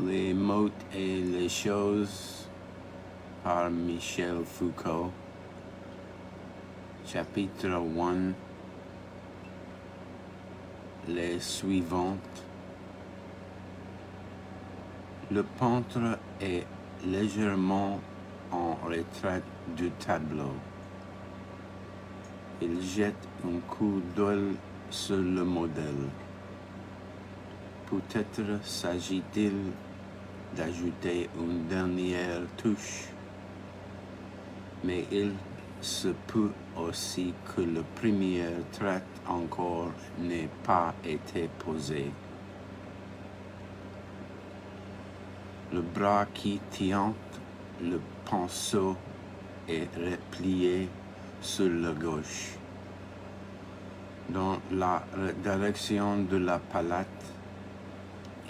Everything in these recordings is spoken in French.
Les mots et les choses par Michel Foucault. Chapitre 1. Les suivantes. Le peintre est légèrement en retrait du tableau. Il jette un coup d'œil sur le modèle. Peut-être s'agit-il d'ajouter une dernière touche, mais il se peut aussi que le premier trait encore n'ait pas été posé. Le bras qui tient le pinceau est replié sur la gauche. Dans la direction de la palette,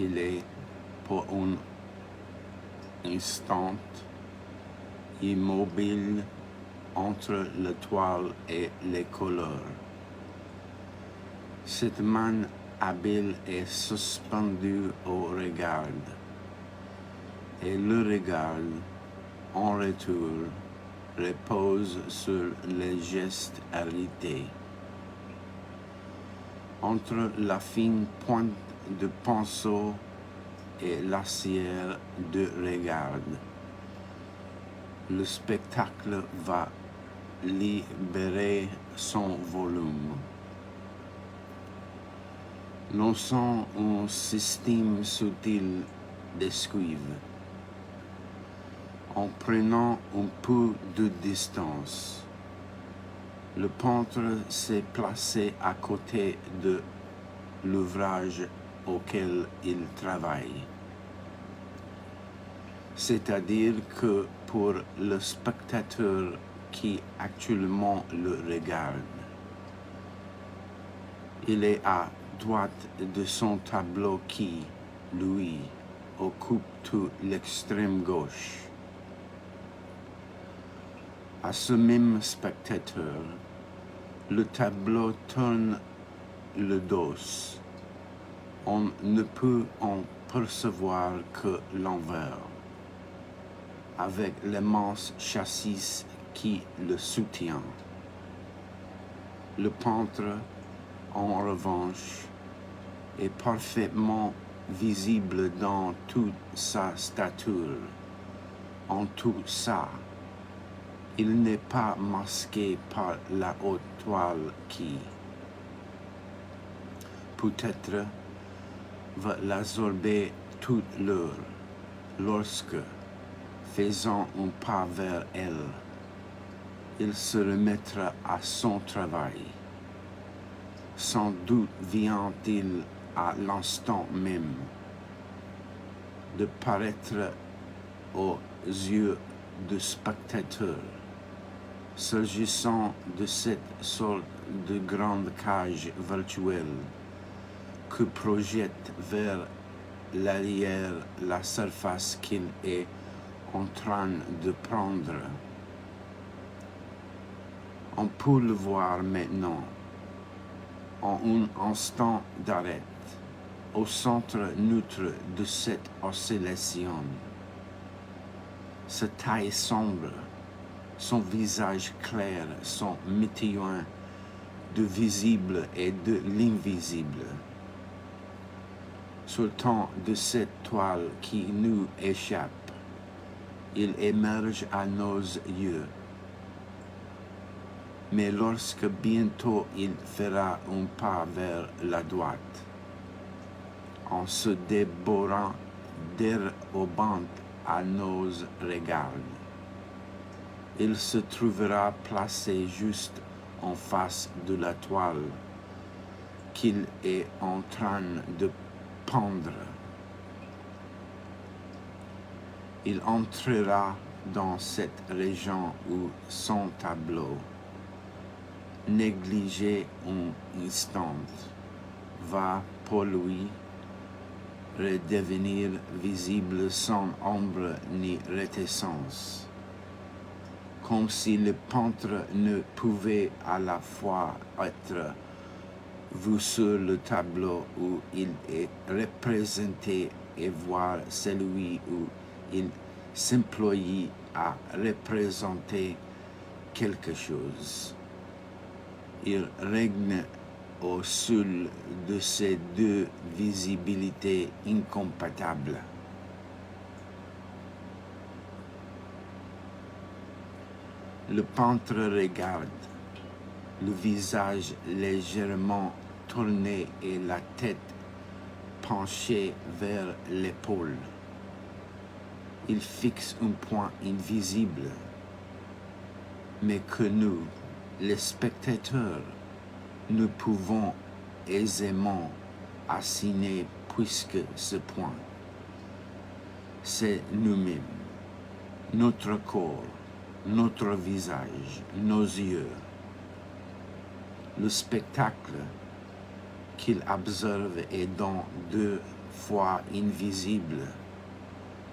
il est pour un instant immobile entre la toile et les couleurs. Cette main habile est suspendue au regard, et le regard, en retour, repose sur les gestes arrêtés. Entre la fine pointe de pinceau et la cire de regard, le spectacle va libérer son volume. L'on sent un système subtil d'esquive. En prenant un peu de distance, le peintre s'est placé à côté de l'ouvrage auquel il travaille. C'est-à-dire que pour le spectateur qui actuellement le regarde, il est à droite de son tableau qui, lui, occupe tout l'extrême gauche. À ce même spectateur, le tableau tourne le dos. On ne peut en percevoir que l'envers, avec l'immense châssis qui le soutient. Le peintre, en revanche, est parfaitement visible dans toute sa stature, en tout ça. Il n'est pas masqué par la haute toile qui, peut-être, va l'absorber toute l'heure, lorsque, faisant un pas vers elle, il se remettra à son travail. Sans doute vient-il à l'instant même de paraître aux yeux du spectateur, s'agissant de cette sorte de grande cage virtuelle que projette vers l'arrière la surface qu'il est en train de prendre. On peut le voir maintenant, en un instant d'arrêt, au centre neutre de cette oscillation. Sa taille sombre, son visage clair sont météoins du visible et de l'invisible. Sur le temps de cette toile qui nous échappe, il émerge à nos yeux. Mais lorsque bientôt il fera un pas vers la droite, en se dérobant à nos regards, il se trouvera placé juste en face de la toile qu'il est en train de peindre. Il entrera dans cette région où son tableau, négligé un instant, va pour lui redevenir visible sans ombre ni réticence, comme si le peintre ne pouvait à la fois être vous sur le tableau où il est représenté et voir celui où il s'emploie à représenter quelque chose. Il règne au-dessus de ces deux visibilités incompatibles. Le peintre regarde, le visage légèrement tourné et la tête penchée vers l'épaule. Il fixe un point invisible, mais que nous, les spectateurs, nous pouvons aisément assigner puisque ce point, c'est nous-mêmes, notre corps, notre visage, nos yeux. Le spectacle qu'il observe est donc deux fois invisible,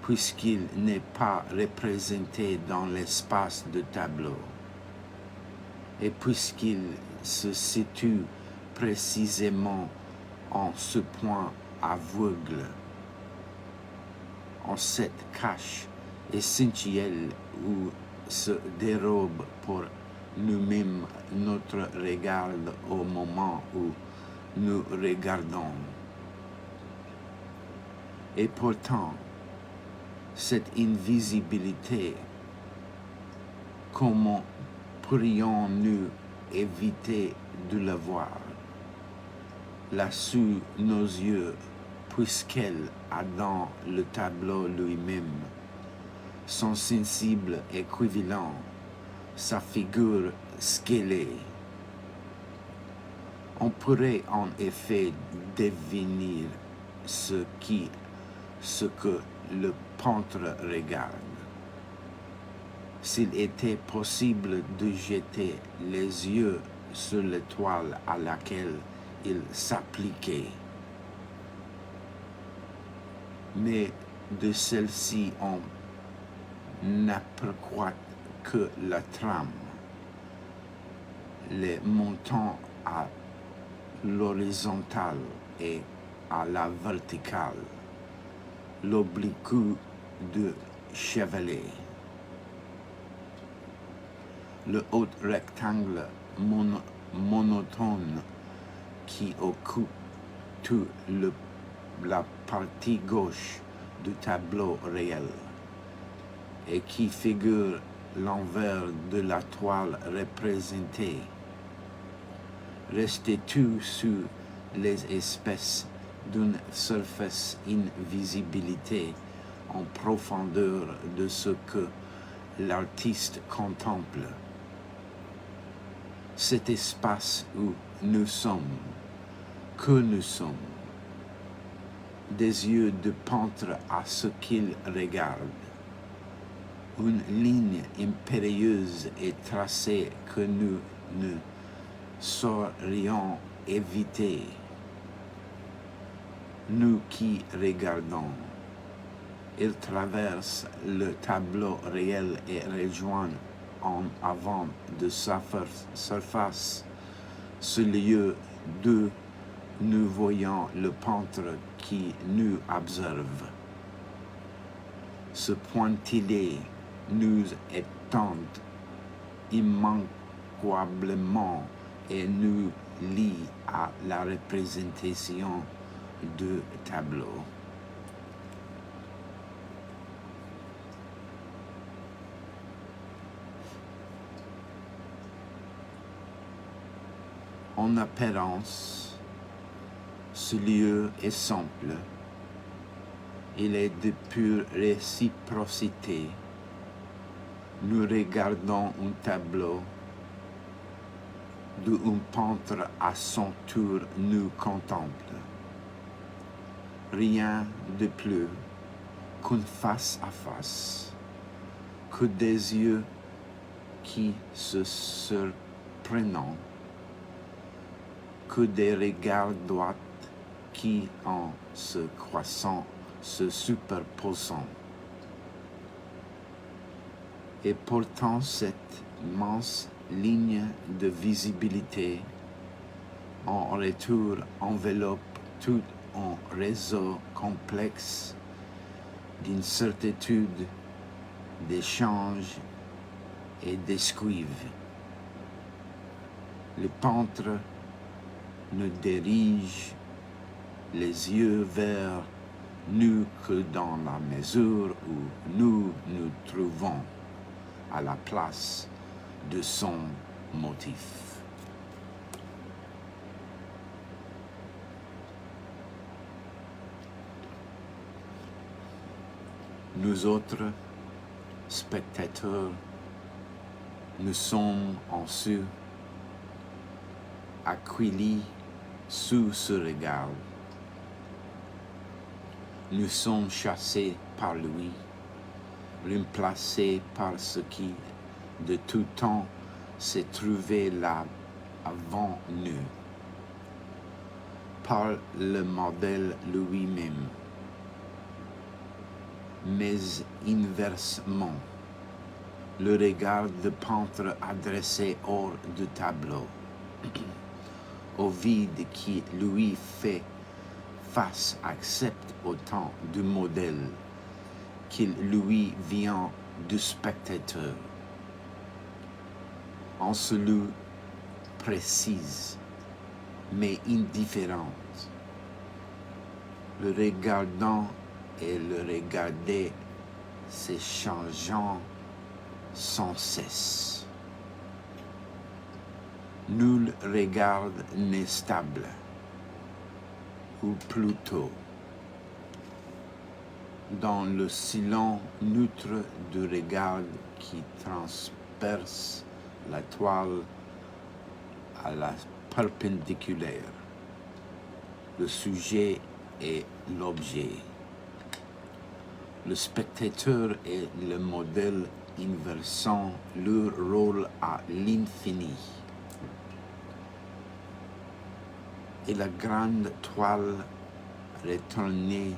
puisqu'il n'est pas représenté dans l'espace de tableau, et puisqu'il se situe précisément en ce point aveugle, en cette cache essentielle où se dérobe pour nous-mêmes notre regard au moment où nous regardons. Et pourtant, cette invisibilité, comment pourrions-nous éviter de la voir, là sous nos yeux, puisqu'elle a dans le tableau lui-même son sensible équivalent, sa figure scellée. On pourrait en effet deviner ce que le peintre regarde. S'il était possible de jeter les yeux sur l'étoile à laquelle il s'appliquait. Mais de celle-ci on n'aperçoit que la trame, les montants à l'horizontale et à la verticale, l'oblique de chevalet. Le haut rectangle monotone qui occupe toute la partie gauche du tableau réel et qui figure l'envers de la toile représentée, restitue sur les espèces d'une surface invisibilité en profondeur de ce que l'artiste contemple. Cet espace où nous sommes, que nous sommes, des yeux de peintre à ce qu'il regarde. Une ligne impérieuse est tracée que nous ne saurions éviter. Nous qui regardons, il traverse le tableau réel et rejoint en avant de sa surface ce lieu d'où nous voyons le peintre qui nous observe. Ce pointillé nous étend immanquablement et nous lie à la représentation du tableau. En apparence, ce lieu est simple. Il est de pure réciprocité. Nous regardons un tableau d'où un peintre à son tour nous contemple. Rien de plus qu'une face à face, que des yeux qui se surprennent, que des regards droits qui, en se croisant, se superposent. Et pourtant cette mince ligne de visibilité en retour enveloppe tout un réseau complexe d'une certitude d'échange et d'esquive. Le peintre ne dirige les yeux vers nous que dans la mesure où nous nous trouvons à la place de son motif. Nous autres, spectateurs, nous sommes en ceux accueillis sous ce regard. Nous sommes chassés par lui, remplacés par ce qui de tout temps s'est trouvé là avant nous, par le modèle lui-même. Mais inversement, le regard du peintre adressé hors du tableau, au vide qui lui fait face accepte autant du modèle qu'il lui vient du spectateur. En celui précise, mais indifférente. Le regardant et le regarder s'échangeant sans cesse. Nul regard n'est stable, ou plutôt, dans le silence neutre du regard qui transperce la toile à la perpendiculaire, le sujet et l'objet. Le spectateur est le modèle inversant leur rôle à l'infini. Et la grande toile retournée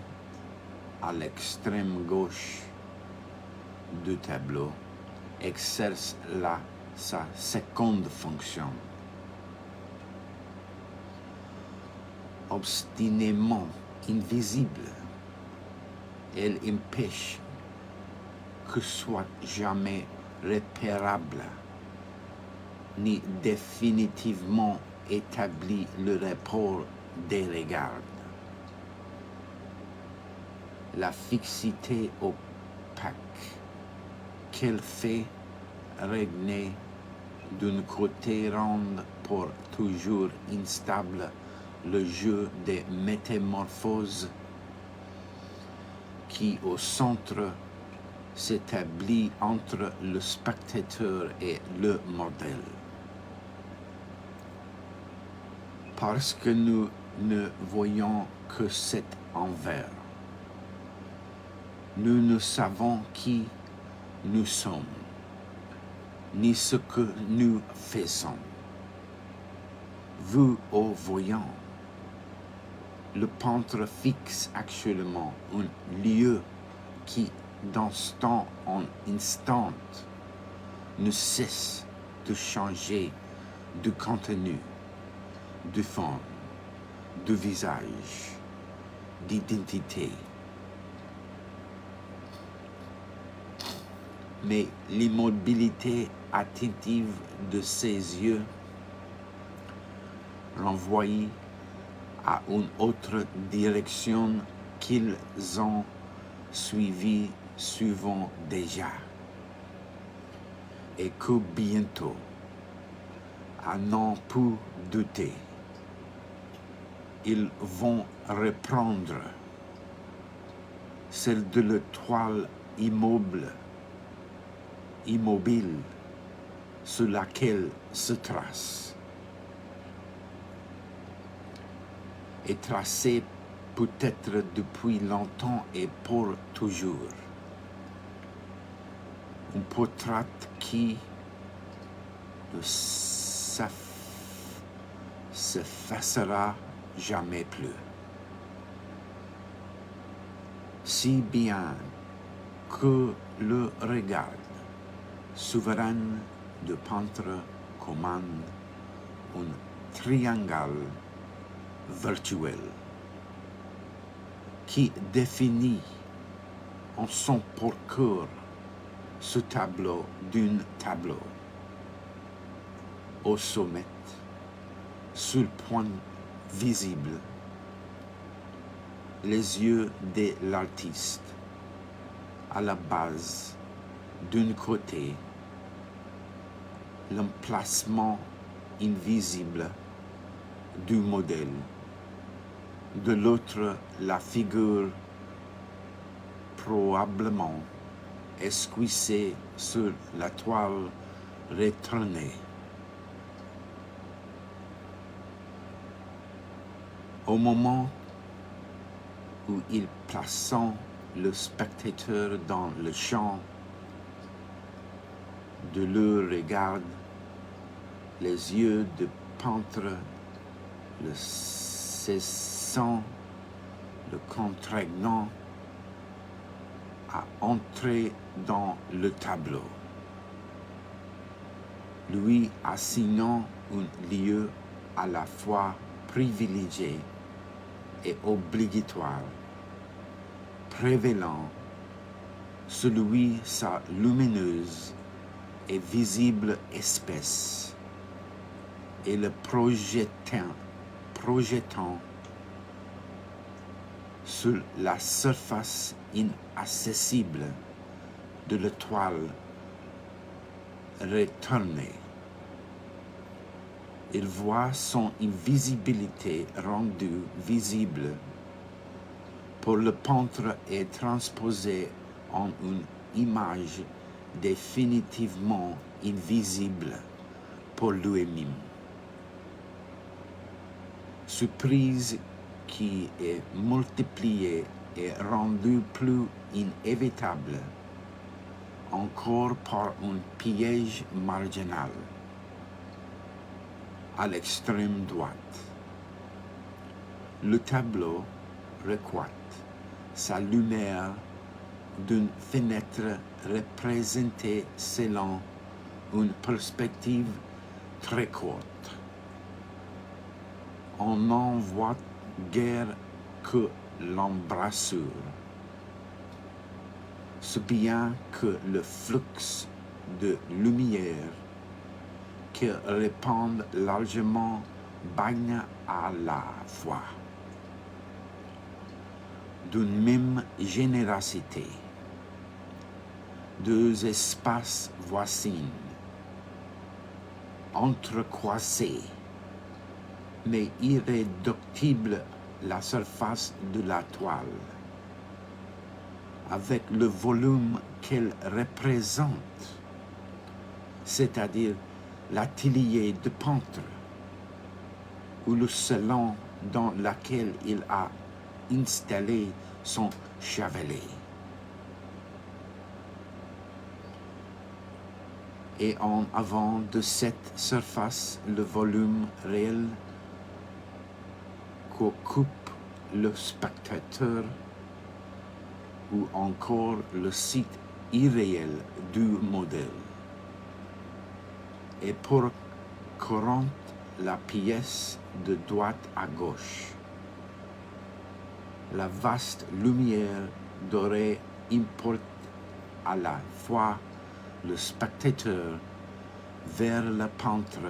à l'extrême gauche du tableau exerce là sa seconde fonction. Obstinément invisible, elle empêche que soit jamais repérable ni définitivement établi le rapport des regards. La fixité opaque qu'elle fait régner d'un côté rend pour toujours instable le jeu des métamorphoses qui au centre s'établit entre le spectateur et le modèle. Parce que nous ne voyons que cet envers, nous ne savons qui nous sommes, ni ce que nous faisons. Vous, ô voyants, le peintre fixe actuellement un lieu qui, d'instant en instant, ne cesse de changer de contenu, de forme, de visage, d'identité. Mais l'immobilité attentive de ses yeux renvoie à une autre direction qu'ils ont suivie souvent déjà, et que bientôt, à n'en plus douter, ils vont reprendre, celle de la toile immobile sur laquelle se trace, et tracée peut-être depuis longtemps et pour toujours. Un portrait qui ne s'effacera jamais plus. Si bien que le regard souverain du peintre commande une triangle virtuel qui définit en son parcours ce tableau d'un tableau. Au sommet, sur le point visible, les yeux de l'artiste, à la base, d'un côté, l'emplacement invisible du modèle, de l'autre, la figure probablement esquissée sur la toile retournée. Au moment où il plaçant le spectateur dans le champ de leur regard, les yeux du peintre, le cessant, le contraignant à entrer dans le tableau, lui assignant un lieu à la fois privilégié et obligatoire, prévalant celui sa lumineuse et visible espèce, et le projetant sur la surface inaccessible de la toile retournée. Il voit son invisibilité rendue visible pour le peintre et transposée en une image définitivement invisible pour lui-même. Surprise qui est multipliée et rendue plus inévitable encore par un piège marginal à l'extrême droite. Le tableau recoite sa lumière d'une fenêtre représentée selon une perspective très courte. On n'en voit guère que l'embrasure, si bien que le flux de lumière qui répand largement baigne à la fois d'une même générosité deux espaces voisins, entrecroisés, mais irréductible la surface de la toile, avec le volume qu'elle représente, c'est-à-dire l'atelier de peintre ou le salon dans lequel il a installé son chevalet. Et en avant de cette surface, le volume réel qu'occupe le spectateur ou encore le site irréel du modèle. Et pour courant la pièce de droite à gauche, la vaste lumière dorée importe à la fois le spectateur vers le peintre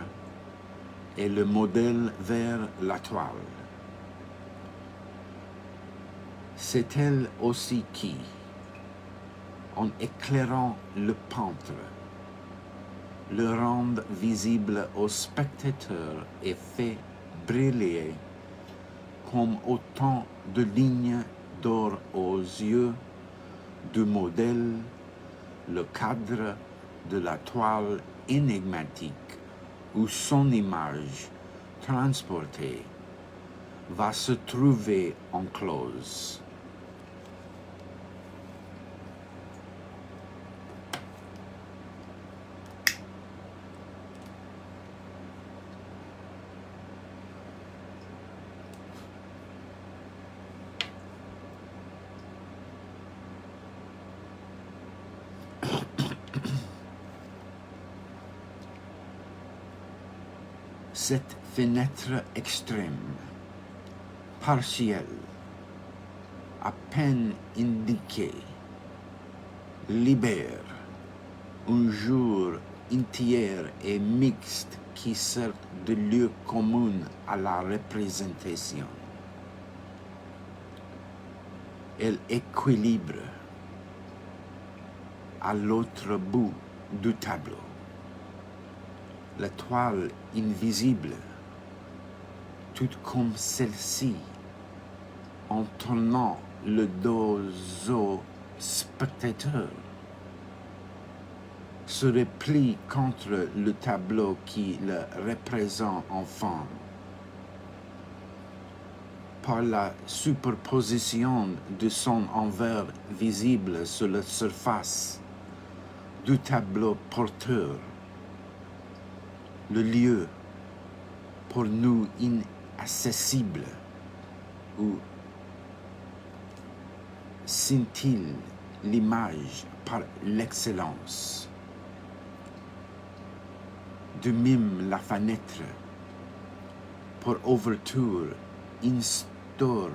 et le modèle vers la toile. C'est elle aussi qui, en éclairant le peintre, le rend visible au spectateur et fait briller comme autant de lignes d'or aux yeux du modèle, le cadre de la toile énigmatique où son image transportée va se trouver enclose. Cette fenêtre extrême, partielle, à peine indiquée, libère, un jour entier et mixte qui sert de lieu commun à la représentation. Elle équilibre à l'autre bout du tableau la toile invisible, tout comme celle-ci, en tournant le dos au spectateur, se replie contre le tableau qui le représente enfin. Par la superposition de son envers visible sur la surface du tableau porteur, le lieu pour nous inaccessible où scintille l'image par l'excellence. De même la fenêtre, pour ouverture, instaure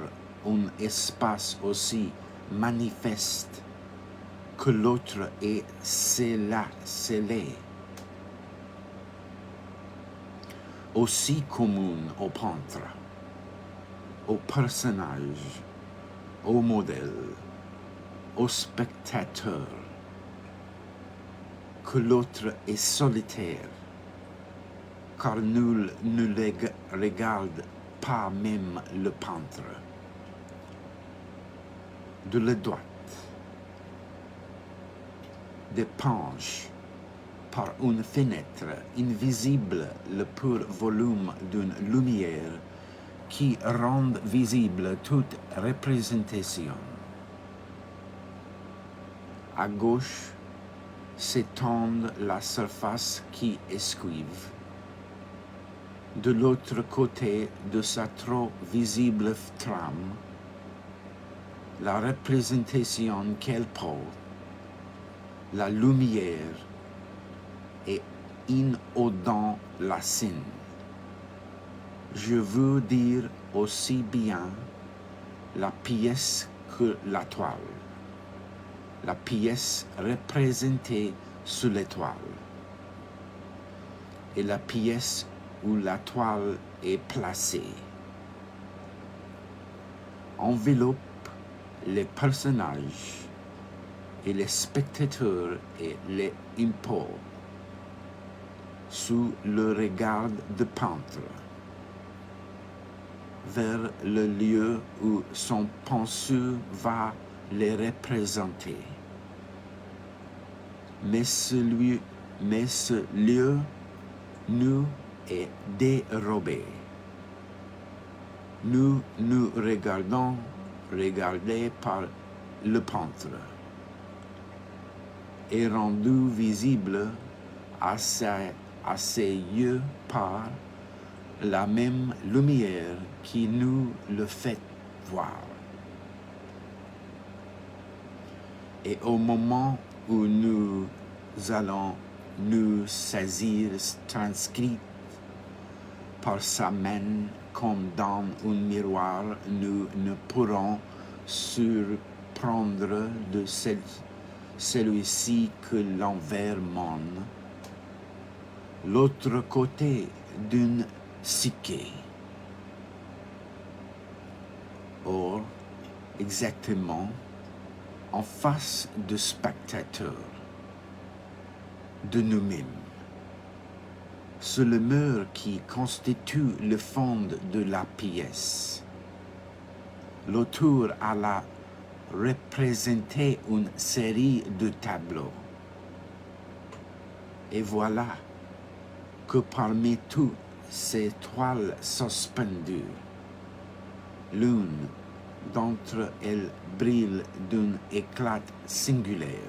un espace aussi manifeste que l'autre est scellé, aussi commun au peintre, au personnage, au modèle, au spectateur, que l'autre est solitaire, car nul ne le regarde pas, même le peintre. De la droite, dépenche par une fenêtre invisible le pur volume d'une lumière qui rend visible toute représentation. À gauche s'étend la surface qui esquive. De l'autre côté de sa trop visible trame, la représentation qu'elle porte, la lumière et inondant la scène. Je veux dire aussi bien la pièce que la toile, la pièce représentée sur l'étoile et la pièce où la toile est placée. Enveloppe les personnages et les spectateurs et les impôts sous le regard du peintre vers le lieu où son penseur va les représenter. Mais ce lieu nous est dérobé. Nous nous regardés par le peintre et rendu visible à ses yeux par la même lumière qui nous le fait voir. Et au moment où nous allons nous saisir transcrite par sa main comme dans un miroir, nous ne pourrons surprendre de celui-ci que l'envers mène, l'autre côté d'une psyché. Or, exactement, en face du spectateur, de nous-mêmes, sur le mur qui constitue le fond de la pièce, l'auteur a représenté une série de tableaux. Et voilà que parmi toutes ces toiles suspendues, l'une d'entre elles brille d'un éclat singulier.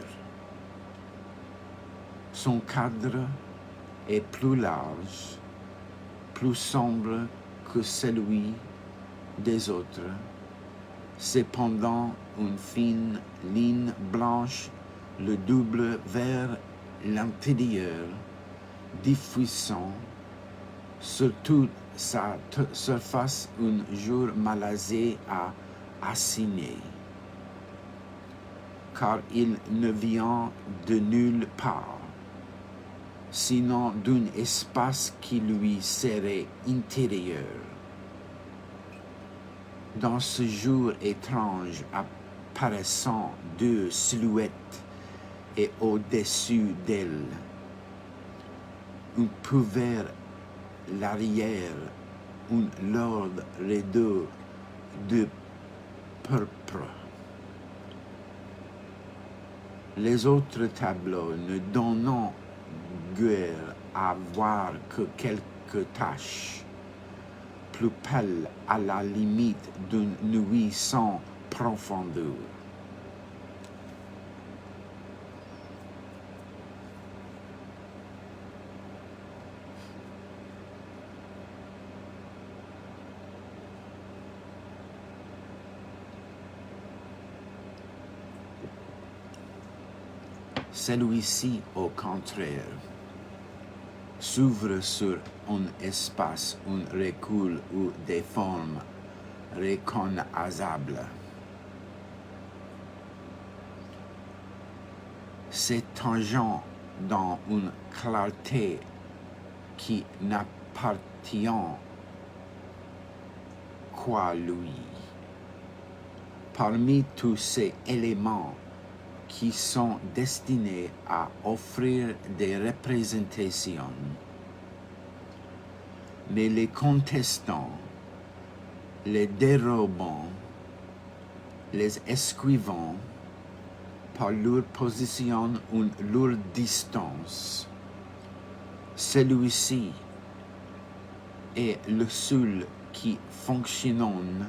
Son cadre est plus large, plus sombre que celui des autres. Cependant, une fine ligne blanche le double vers l'intérieur, diffusant sur toute sa surface un jour malaisé à assiner, car il ne vient de nulle part, sinon d'un espace qui lui serait intérieur. Dans ce jour étrange apparaissant deux silhouettes et au-dessus d'elle, un peu vers l'arrière, un lourd rideau de pourpre. Les autres tableaux ne donnant guère à voir que quelques taches, plus pâles à la limite d'une nuit sans profondeur. Celui-ci, au contraire, s'ouvre sur un espace, un recul ou des formes reconnaissables. S'étendant dans une clarté qui n'appartient qu'à lui. Parmi tous ces éléments qui sont destinés à offrir des représentations, mais les contestants, les dérobant, les esquivant par leur position ou leur distance. Celui-ci est le seul qui fonctionne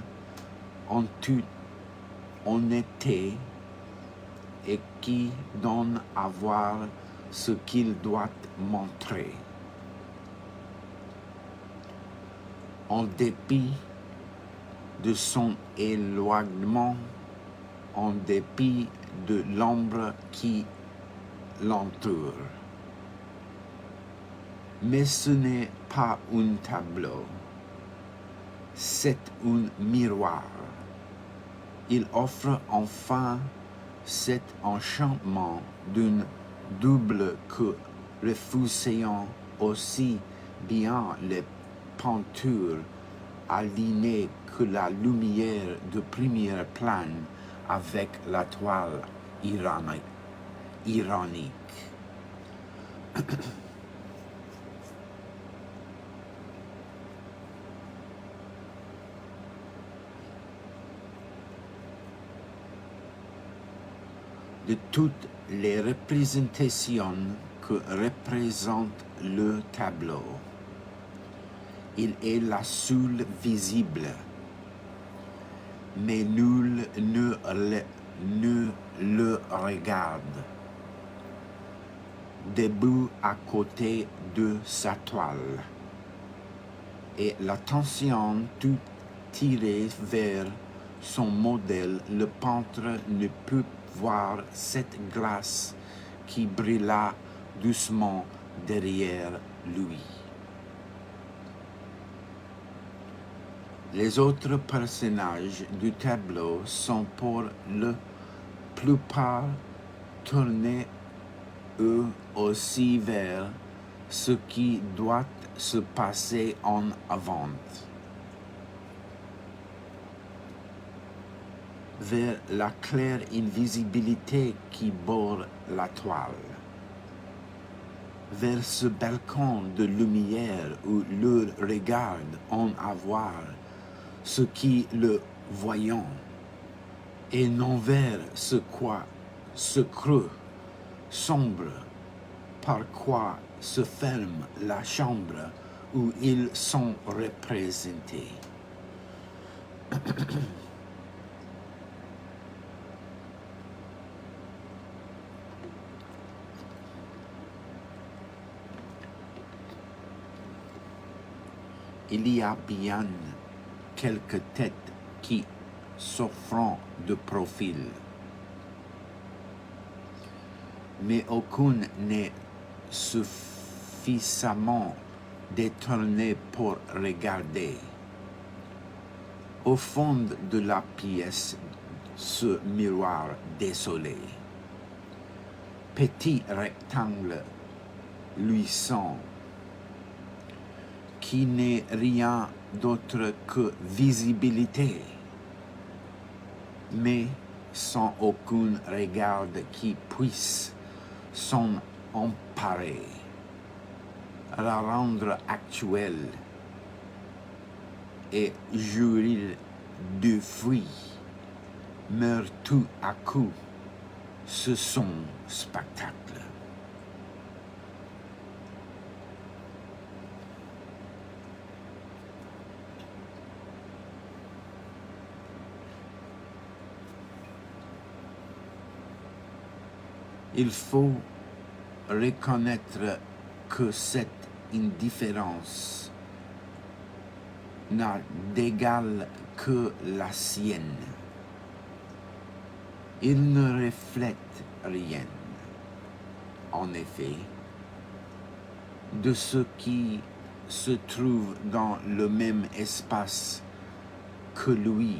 en toute honnêteté et qui donne à voir ce qu'il doit montrer. En dépit de son éloignement, en dépit de l'ombre qui l'entoure. Mais ce n'est pas un tableau, c'est un miroir. Il offre enfin cet enchantement d'une double que refusant aussi bien les peintures alignées que la lumière de premier plan avec la toile ironique. De toutes les représentations que représente le tableau, il est la seule visible, mais nul ne le regarde. Debout à côté de sa toile, et l'attention toute tirée vers son modèle, le peintre ne peut voir cette glace qui brilla doucement derrière lui. Les autres personnages du tableau sont pour la plupart tournés eux aussi vers ce qui doit se passer en avant, vers la claire invisibilité qui borde la toile, vers ce balcon de lumière où leur regarde en avoir ce qui le voyant, et non vers ce creux sombre par quoi se ferme la chambre où ils sont représentés. Il y a bien quelques têtes qui s'offrent de profil, mais aucune n'est suffisamment détourné pour regarder. Au fond de la pièce, ce miroir désolé, petit rectangle luisant, qui n'est rien d'autre que visibilité, mais sans aucun regard qui puisse s'en emparer, la rendre actuelle et jouir de fruits, meurt tout à coup ce son spectacle. Il faut reconnaître que cette indifférence n'a d'égal que la sienne. Il ne reflète rien, en effet, de ce qui se trouve dans le même espace que lui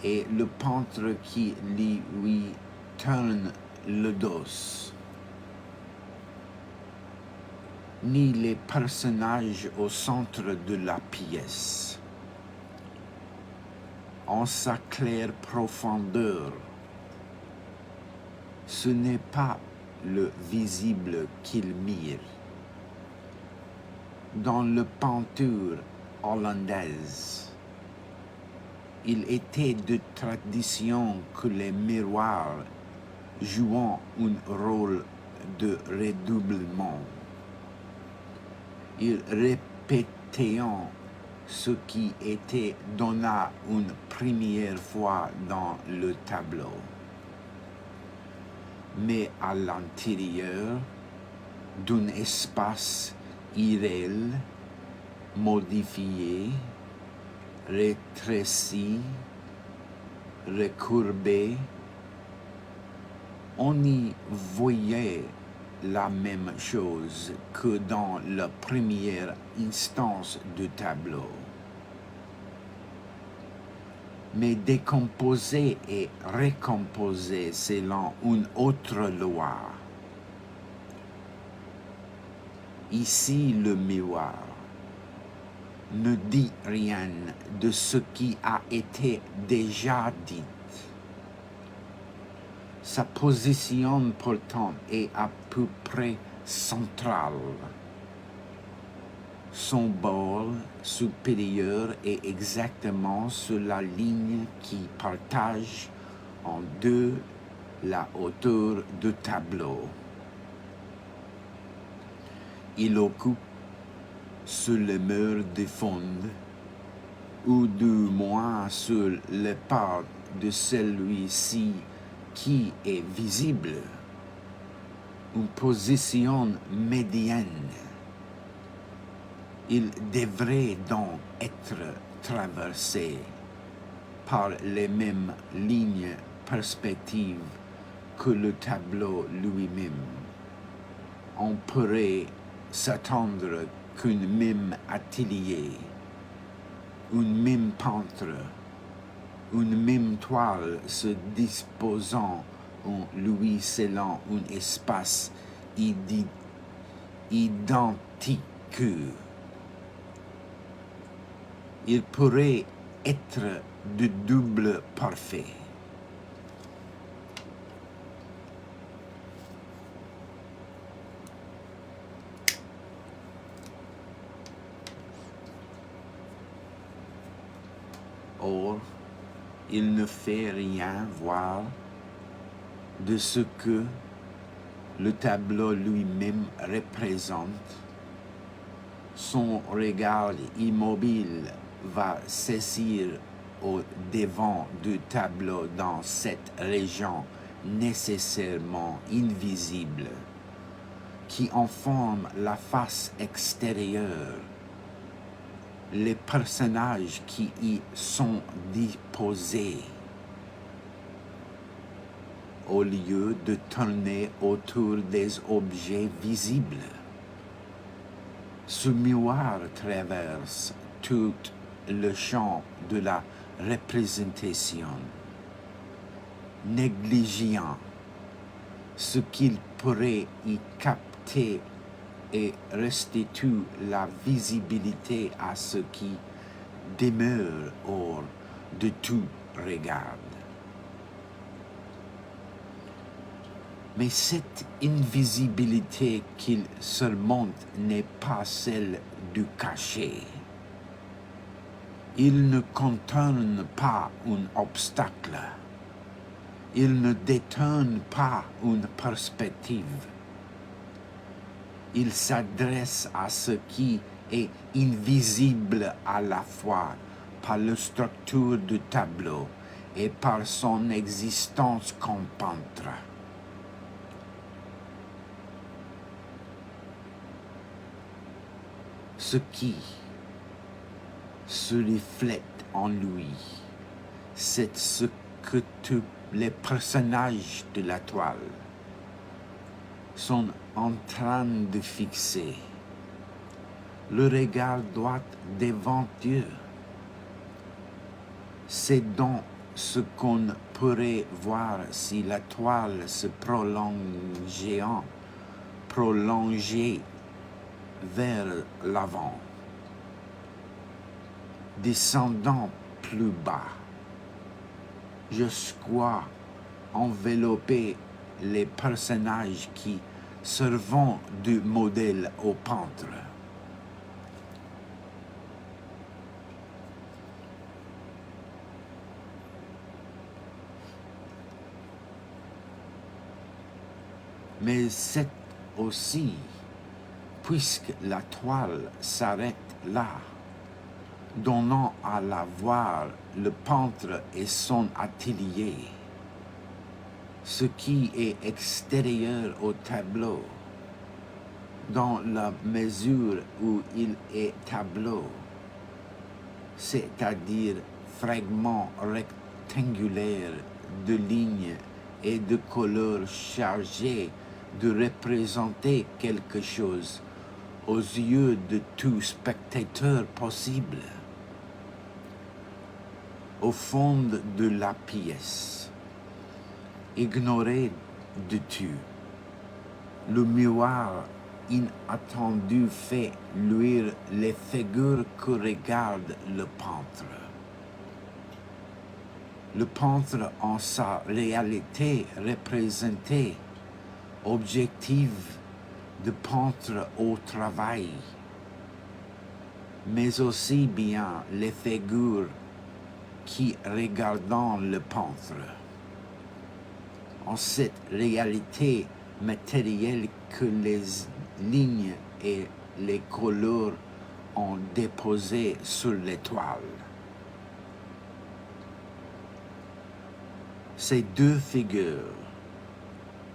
et le peintre qui lui tourne le dos, ni les personnages au centre de la pièce. En sa claire profondeur, ce n'est pas le visible qu'il mire. Dans la peinture hollandaise, il était de tradition que les miroirs jouant un rôle de redoublement. Ils répétaient ce qui était donné une première fois dans le tableau. Mais à l'intérieur d'un espace irréel, modifié, rétréci, recourbé, on y voyait la même chose que dans la première instance du tableau, mais décomposé et recomposé selon une autre loi. Ici, le miroir ne dit rien de ce qui a été déjà dit. Sa position pourtant est à peu près centrale. Son bord supérieur est exactement sur la ligne qui partage en deux la hauteur du tableau. Il occupe sur le mur de fond, ou du moins sur le part de celui-ci qui est visible, une position médiane. Il devrait donc être traversé par les mêmes lignes perspectives que le tableau lui-même. On pourrait s'attendre qu'un même atelier, une même peintre, une même toile se disposant en lui selon un espace identique. Il pourrait être de double parfait. Or, il ne fait rien voir de ce que le tableau lui-même représente. Son regard immobile va saisir au devant du tableau dans cette région nécessairement invisible qui en forme la face extérieure. Les personnages qui y sont disposés, au lieu de tourner autour des objets visibles, Ce miroir traverse tout le champ de la représentation, négligeant ce qu'il pourrait y capter et restitue la visibilité à ce qui demeure hors de tout regard. Mais cette invisibilité qu'il surmonte n'est pas celle du cachet. Il ne contourne pas un obstacle. Il ne détourne pas une perspective. Il s'adresse à ce qui est invisible à la fois par la structure du tableau et par son existence comme peintre. Ce qui se reflète en lui, c'est ce que tous les personnages de la toile sont en train de fixer. Le regard droit devant Dieu. C'est dans ce qu'on pourrait voir si la toile se prolongeait vers l'avant, descendant plus bas, jusqu'à envelopper les personnages qui servent de modèle au peintre. Mais c'est aussi, puisque la toile s'arrête là, donnant à la voir le peintre et son atelier, ce qui est extérieur au tableau, dans la mesure où il est tableau, c'est-à-dire fragment rectangulaire de lignes et de couleurs chargées de représenter quelque chose aux yeux de tout spectateur possible. Au fond de la pièce, ignoré de tout, le miroir inattendu fait luire les figures que regarde le peintre. Le peintre en sa réalité représentée, objectif de peintre au travail, mais aussi bien les figures qui regardent le peintre. En cette réalité matérielle que les lignes et les couleurs ont déposé sur l'étoile. Ces deux figures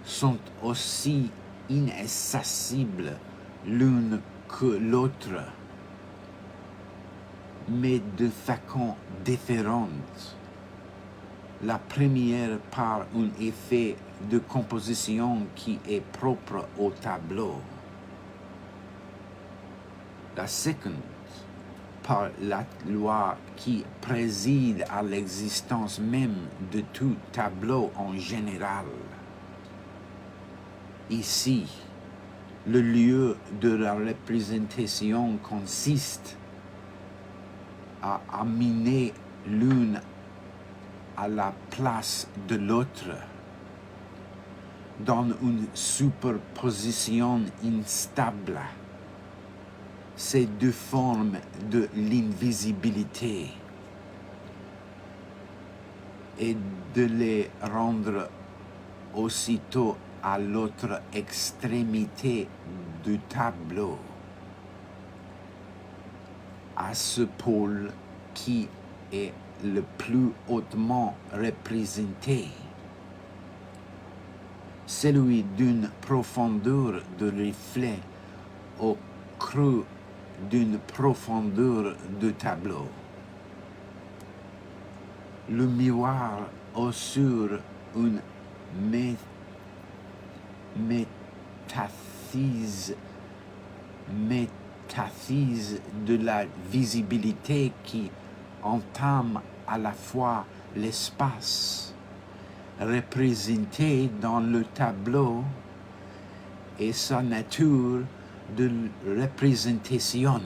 sont aussi inaccessibles l'une que l'autre, mais de façon différente. La première par un effet de composition qui est propre au tableau. La seconde par la loi qui préside à l'existence même de tout tableau en général. Ici, le lieu de la représentation consiste à amener l'une à la place de l'autre dans une superposition instable. Ces deux formes de l'invisibilité et de les rendre aussitôt à l'autre extrémité du tableau, à ce pôle qui est le plus hautement représenté, celui d'une profondeur de reflet au creux d'une profondeur de tableau. Le miroir assure une métaphysise métaphise de la visibilité qui entame à la fois l'espace représenté dans le tableau et sa nature de représentation.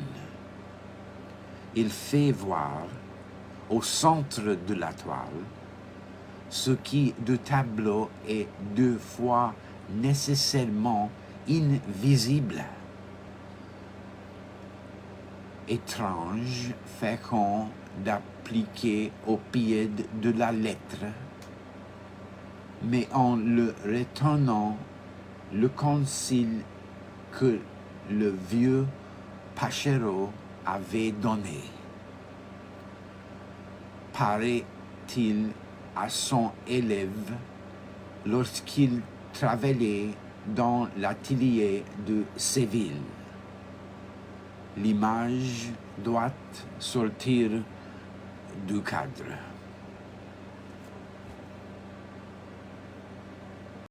Il fait voir au centre de la toile ce qui du tableau est deux fois nécessairement invisible. Étrange, fécond d'appliquer au pied de la lettre, mais en le retenant le conseil que le vieux Pachero avait donné. Paraît-il à son élève lorsqu'il travaillait dans l'atelier de Séville. L'image doit sortir du cadre.